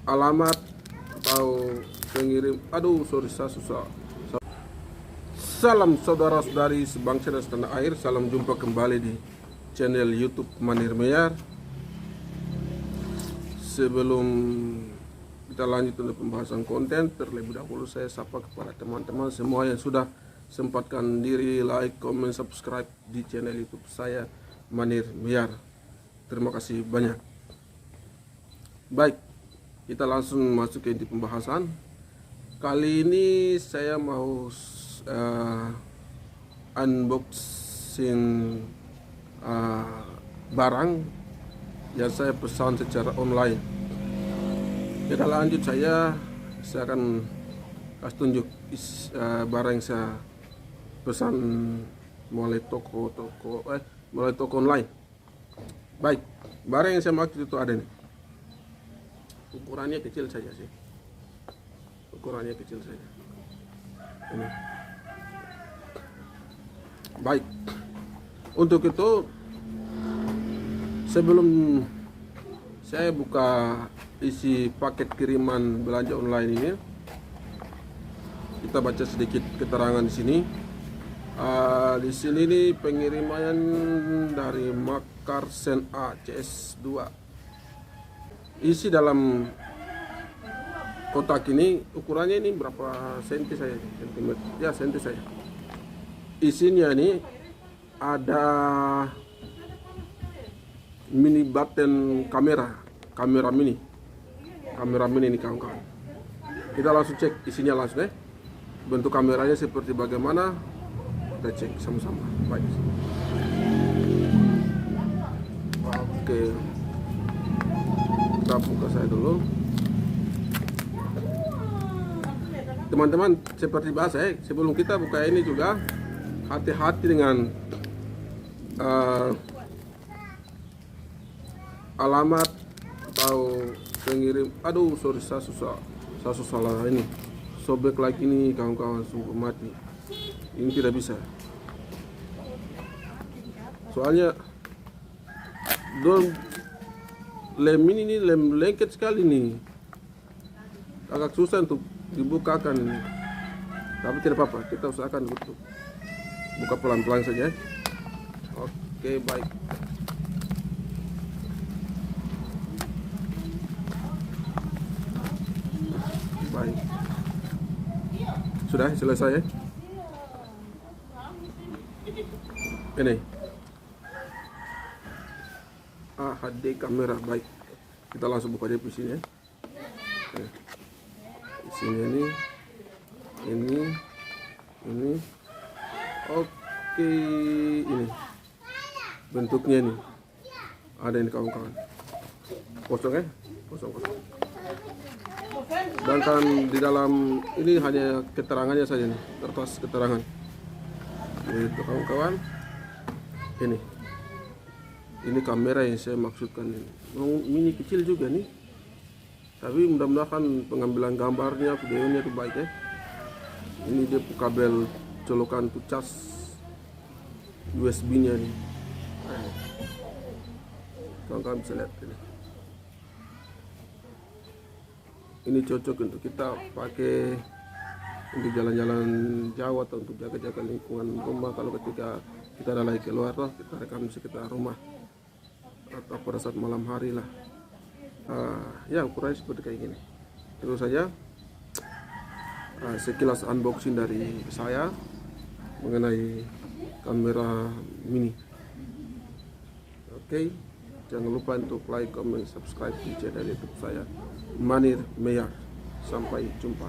alamat atau pengirim. Aduh, sorry, saya susah. Salam saudara-saudari sebangsa dan setanah air. Salam jumpa kembali di channel YouTube Manir Mear. Sebelum kita lanjut untuk pembahasan konten, terlebih dahulu saya sapa kepada teman-teman semua yang sudah sempatkan diri like, comment, subscribe di channel YouTube saya Manir Mear. Terima kasih banyak. Baik, kita langsung masuk ke inti pembahasan. Kali ini saya mau unboxing barang yang saya pesan secara online. Kita lanjut, saya akan kasih tunjuk barang yang saya pesan mulai toko online. Baik, barang yang saya maksud itu ada nih. Ukurannya kecil saja sih. Ukurannya kecil saja. Ini. Baik. Untuk itu, sebelum saya buka isi paket kiriman belanja online ini, kita baca sedikit keterangan di sini. Di sini nih pengiriman dari Makarsen A CS2. Isi dalam kotak ini, ukurannya ini berapa senti saya? Sentimeter. Ya, senti saya. Isinya ini ada mini button kamera mini nih kawan-kawan. Kita langsung cek isinya langsung ya. Bentuk kameranya seperti bagaimana? Kita cek sama-sama. Baik. Oke. Kita buka saya dulu. Teman-teman, seperti biasa ya, sebelum kita buka ini juga hati-hati dengan alamat atau pengirim. Aduh, sorry, saya salah ini. Sobek lagi ini kawan-kawan, sungguh mati. Ini tidak bisa. Soalnya lem ini lem lengket sekali nih. Agak susah untuk dibukakan ini. Tapi tidak apa-apa, kita usahakan untuk buka pelan-pelan saja. Oke, baik. Baik. Sudah selesai ya? Ini HD kamera. Baik, kita langsung buka dia di sini ya. Di sini ini oke, ini bentuknya ini ada ini kawan-kawan, kosong ya, kosong. Sedangkan di dalam ini hanya keterangannya saja nih, kertas keterangan. Itu kawan-kawan, ini kamera yang saya maksudkan ini. Mini kecil juga nih, tapi mudah-mudahan pengambilan gambarnya, videonya itu baik ya. Ini dia kabel colokan untuk cas USB nya nih. Kawan-kawan bisa lihat ini. Ini cocok untuk kita pakai untuk jalan-jalan jauh atau untuk jaga-jaga lingkungan rumah. Kalau ketika kita ada lagi keluar lah, kita rekam di sekitar rumah atau pada saat malam hari lah. Ya, ukurannya seperti kayak gini. Terus saja sekilas unboxing dari saya mengenai kamera mini. Oke, jangan lupa untuk like, comment, subscribe di channel YouTube saya Manir Mear. Sampai jumpa.